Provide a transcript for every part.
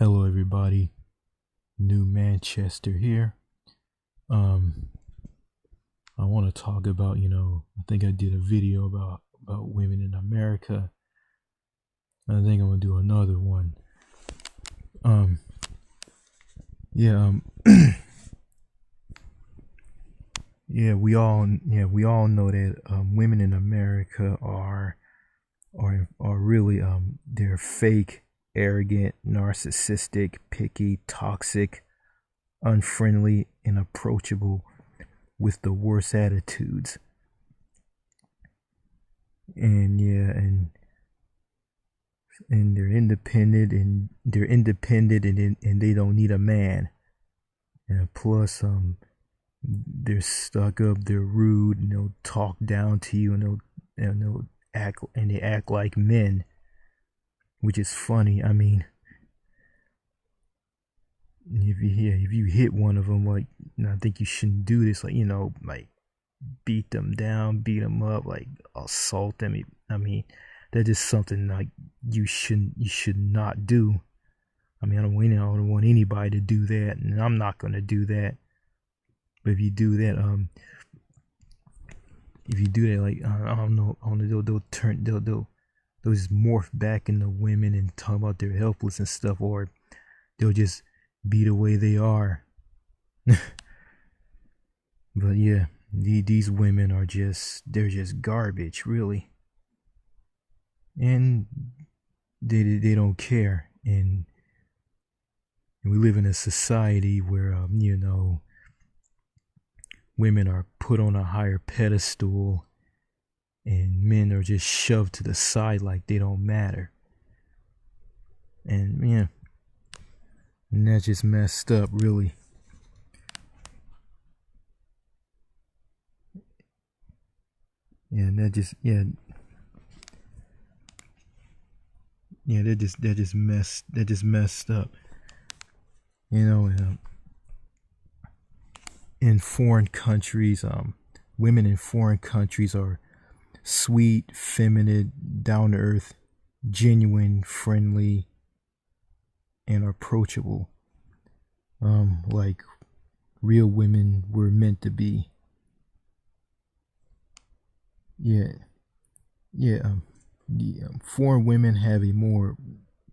Hello everybody, New Manchester here. I want to talk about, I think I did a video about women in America. I think I'm gonna do another one. Yeah, we all know that women in America are really they're fake, arrogant, narcissistic, picky, toxic, unfriendly, and approachable with the worst attitudes. And they're independent and they don't need a man. And plus they're stuck up, they're rude, and they'll talk down to you, and they'll act like men, which is funny. I mean, if you hit one of them, like, I think you shouldn't do this, like beat them down, beat them up, like assault them. I mean, that is something like you should not do. I mean, I don't want anybody to do that, and I'm not gonna do that. But if you do that, like I don't know, they'll just morph back into women and talk about they're helpless and stuff, or they'll just be the way they are. But yeah, these women are they're just garbage, really, and they don't care. And we live in a society where women are put on a higher pedestal and men are just shoved to the side like they don't matter. And and that's just messed up, really. They're just messed up. In foreign countries, women in foreign countries are sweet, feminine, down to earth, genuine, friendly, and approachable, like real women were meant to be. Foreign women have a more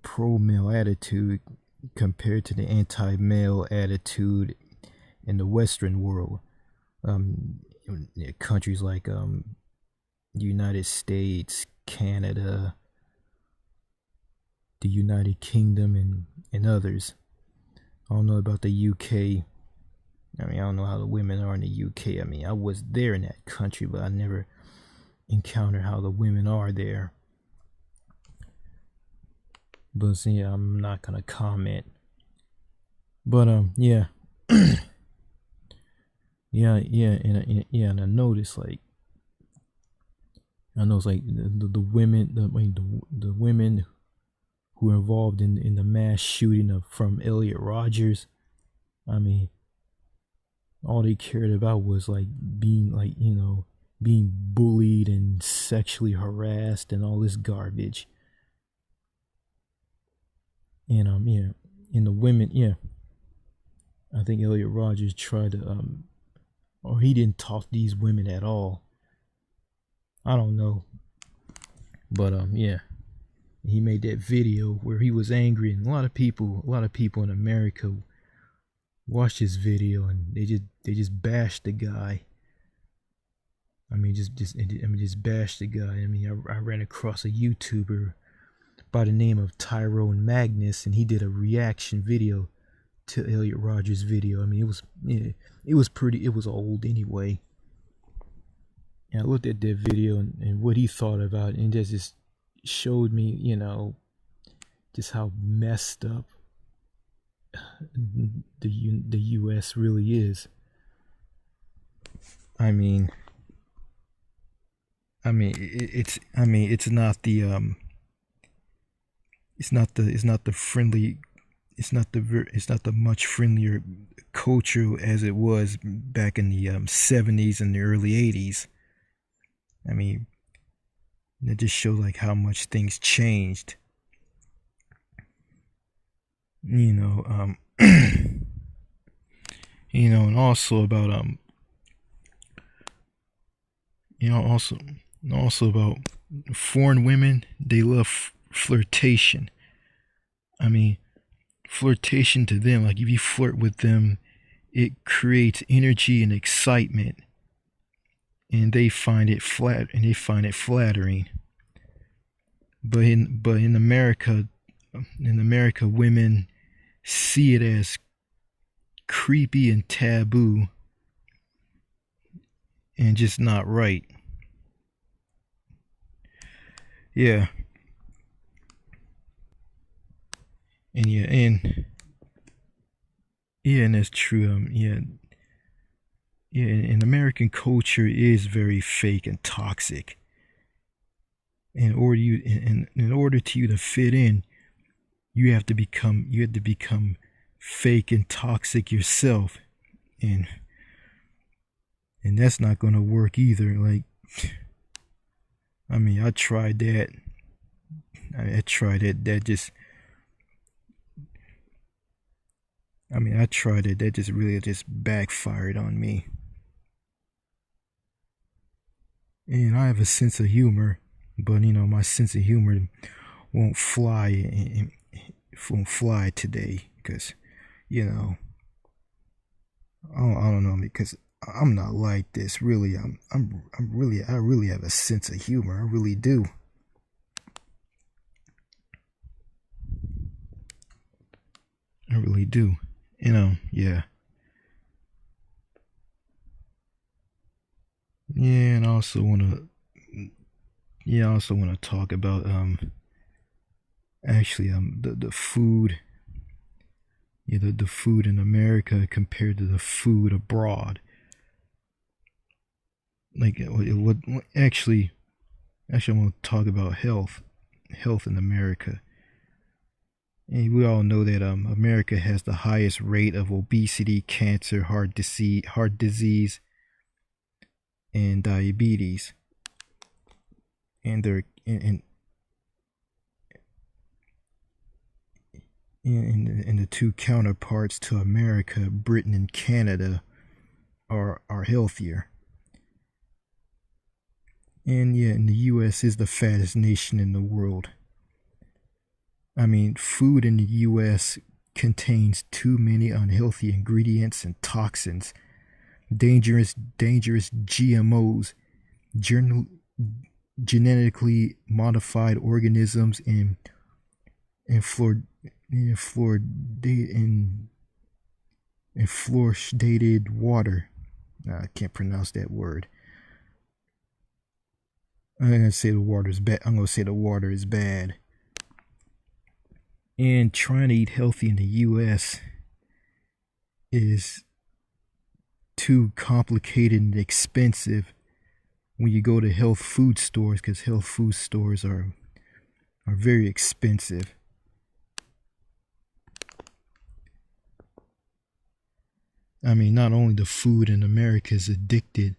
pro-male attitude compared to the anti-male attitude in the Western world. Countries like the United States, Canada, the United Kingdom, and others. I don't know about the UK. I mean, I don't know how the women are in the UK. I mean, I was there in that country, but I never encountered how the women are there. But see, I'm not gonna comment. But and I noticed, like, the women, the women who were involved in the mass shooting from Elliot Rodgers. I mean, all they cared about was being bullied and sexually harassed and all this garbage. And and the women, I think Elliot Rodgers tried to or he didn't talk to these women at all. I don't know. But he made that video where he was angry, and a lot of people in America watched this video and they just bashed the guy. I mean, just bashed the guy. I mean, I ran across a YouTuber by the name of Tyrone Magnus, and he did a reaction video to Elliot Rodgers' video. I mean, it was old anyway. And I looked at that video and what he thought about it, and just showed me, just how messed up the U.S. really is. I mean, it's not the much friendlier culture as it was back in the 70s and the early 80s. I mean, that just shows like how much things changed. you know, and also about you know, also about foreign women. They love flirtation. I mean, flirtation to them, like if you flirt with them, it creates energy and excitement, and they find it flattering. But in America, women see it as creepy and taboo and just not right. Yeah, and that's true. And American culture is very fake and toxic. In order to you to fit in, you have to become fake and toxic yourself, and that's not gonna work either. Like, I mean, I tried that. I tried it. That just, I mean, I tried it. That just really just backfired on me. And I have a sense of humor, but my sense of humor won't fly. Won't fly today because you know I don't know, because I'm not like this. Really, I really have a sense of humor. I really do. I really do. Yeah. Yeah, and I also want to talk about actually the food. Yeah, the food in America compared to the food abroad. Like what actually I want to talk about health in America. And we all know that America has the highest rate of obesity, cancer, heart disease, and diabetes. And they're and the two counterparts to America, Britain and Canada, are healthier. And the U.S. is the fattest nation in the world. I mean, food in the U.S. contains too many unhealthy ingredients and toxins, dangerous GMOs, genetically modified organisms, and fluoridated water. I can't pronounce that word. I'm gonna say the water is bad. I'm gonna say the water is bad. And trying to eat healthy in the U.S. is too complicated and expensive when you go to health food stores, because health food stores are very expensive. I mean, not only the food in America is addicted,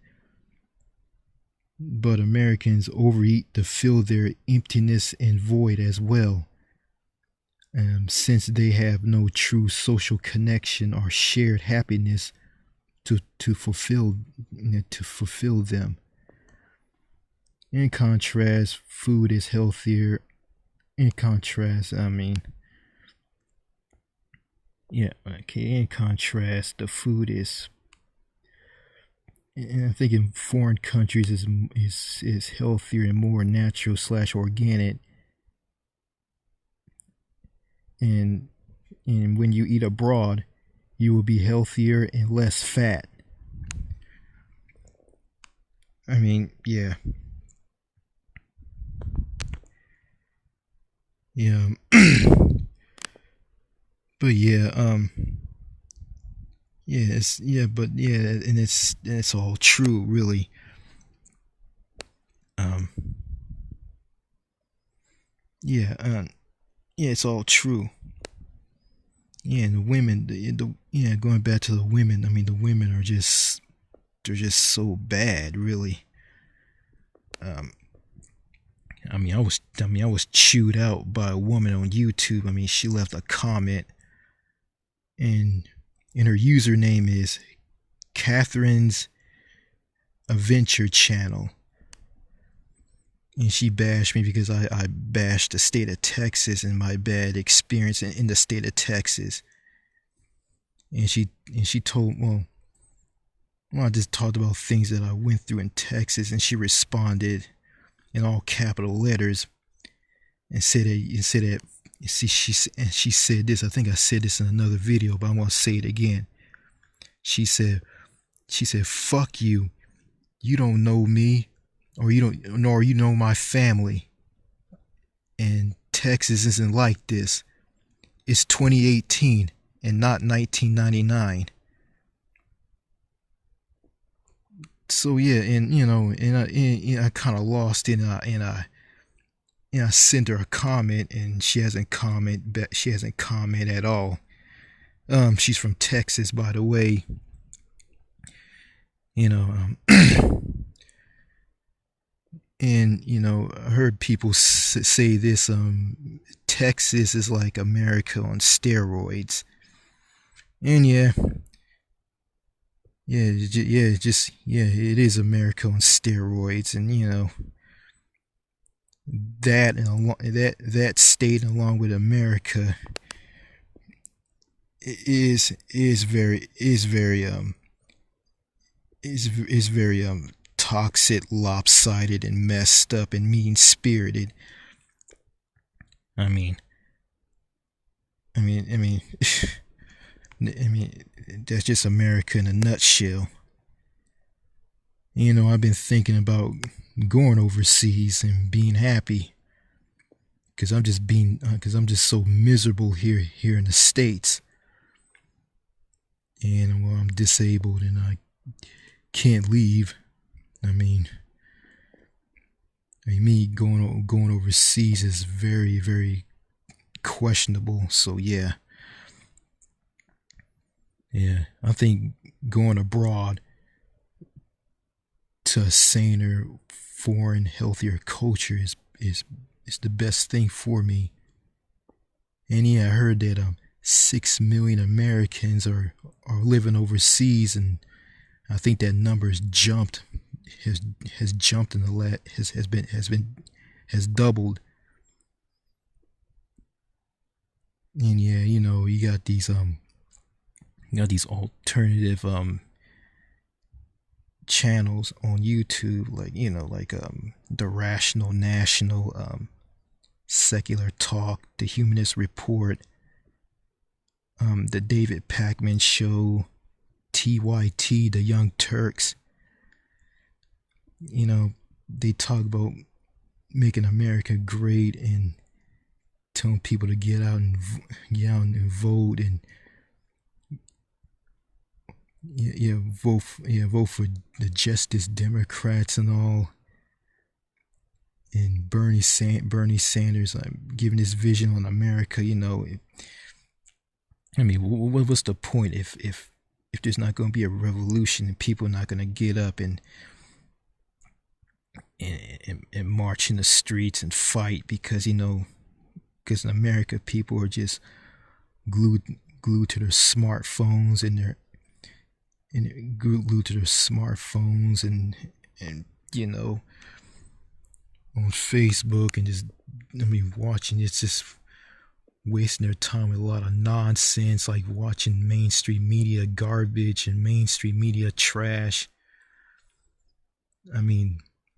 but Americans overeat to fill their emptiness and void as well. Since they have no true social connection or shared happiness to fulfill them. In contrast, food is healthier. In contrast, I mean, yeah, okay. In contrast, the food is, and I think in foreign countries is healthier and more natural slash organic. And when you eat abroad, you will be healthier and less fat. I mean, yeah. Yeah. But yeah, and it's all true, really. Um, yeah, yeah, it's all true. Yeah, and the women, yeah, going back to the women. I mean, the women are just they're just so bad, really. Um, I mean, I was chewed out by a woman on YouTube. I mean, she left a comment. and her username is Catherine's Adventure Channel. And she bashed me because I bashed the state of Texas and my bad experience in the state of Texas. And she told, well, I just talked about things that I went through in Texas, and she responded in all capital letters and said that she said this. I think I said this in another video, but I'm gonna say it again. She said, "Fuck you. You don't know me, or nor you know my family. And Texas isn't like this. It's 2018 and not 1999." So yeah, and I kind of lost it, and I sent her a comment, and she hasn't commented at all. She's from Texas, by the way. And I heard people say this: Texas is like America on steroids. And it is America on steroids. And that state, along with America, is very toxic, lopsided, and messed up, and mean-spirited. I mean, that's just America in a nutshell. I've been thinking about going overseas and being happy, because I'm just so miserable here in the States. And I'm disabled and I can't leave. Me going overseas is very, very questionable. So yeah, I think going abroad to a saner, foreign, healthier culture is the best thing for me. And I heard that 6 million Americans are living overseas, and I think that number has jumped in the has doubled. And you got these alternative channels on YouTube, like the Rational National, Secular Talk, the Humanist Report, the David Pakman Show, TYT, the Young Turks. They talk about making America great and telling people to get out and vote, and vote for the Justice Democrats and all. And Bernie Sanders giving his vision on America. What's the point if there's not going to be a revolution and people are not going to get up and march in the streets and fight, because in America people are just glued to their smartphones and glued to their smartphones and on Facebook, and just watching, it's just wasting their time with a lot of nonsense, like watching mainstream media garbage and mainstream media trash.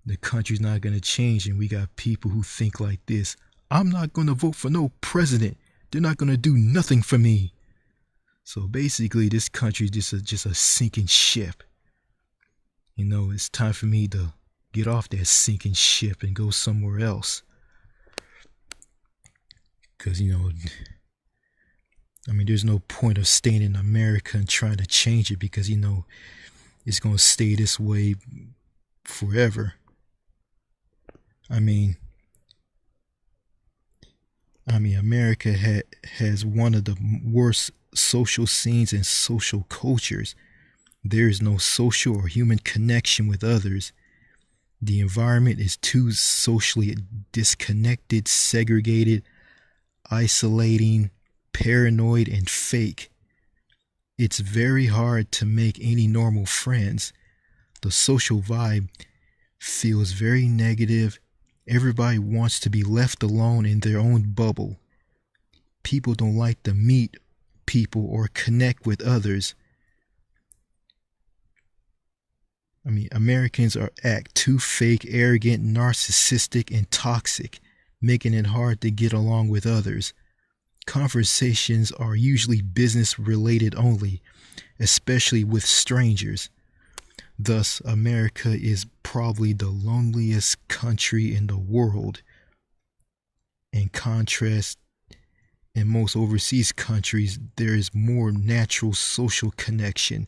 The country's not going to change, and we got people who think like this: I'm not going to vote for no president. They're not going to do nothing for me. So basically, this country is just a sinking ship. It's time for me to get off that sinking ship and go somewhere else. Because, there's no point of staying in America and trying to change it, because, it's going to stay this way forever. America has one of the worst social scenes and social cultures. There is no social or human connection with others. The environment is too socially disconnected, segregated, isolating, paranoid, and fake. It's very hard to make any normal friends. The social vibe feels very negative. Everybody wants to be left alone in their own bubble. People don't like to meet people or connect with others. Americans act too fake, arrogant, narcissistic, and toxic, making it hard to get along with others. Conversations are usually business related only, especially with strangers. Thus, America is probably the loneliest country in the world. In contrast, in most overseas countries, there is more natural social connection.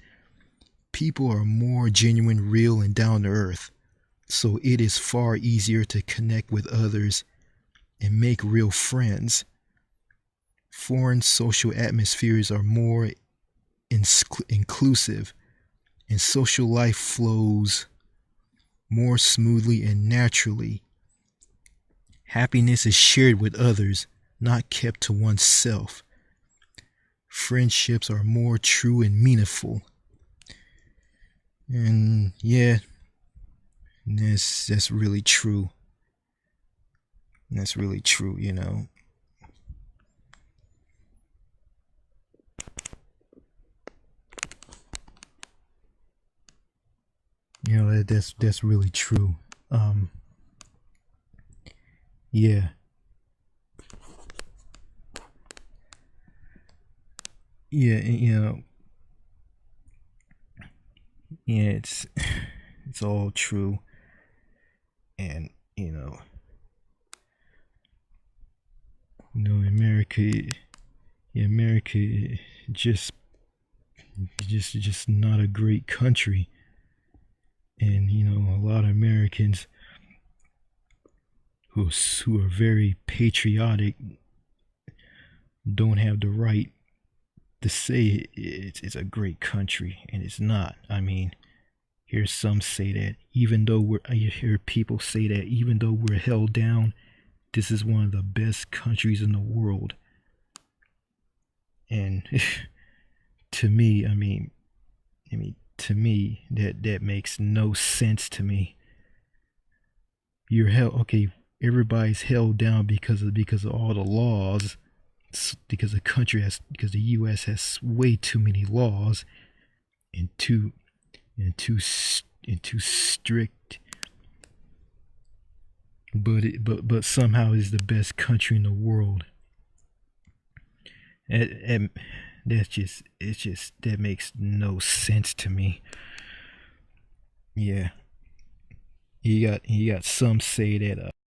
People are more genuine, real, and down to earth. So it is far easier to connect with others and make real friends. Foreign social atmospheres are more inclusive, and social life flows more smoothly and naturally. Happiness is shared with others, not kept to oneself. Friendships are more true and meaningful. And yeah, that's really true. That's really true, you know. You know, that's really true. Um, yeah, yeah, you know, yeah, it's all true, and America, yeah, America, just just not a great country, and a lot of Americans who are very patriotic don't have the right to say it's a great country, and it's not. I mean, hear some say that I hear people say that even though we're held down, this is one of the best countries in the world. And to me, to me, that makes no sense to me. You're held, okay. Everybody's held down because of all the laws, because because the U.S. has way too many laws and too strict. But somehow it's the best country in the world. And that makes no sense to me. Yeah, you got some say that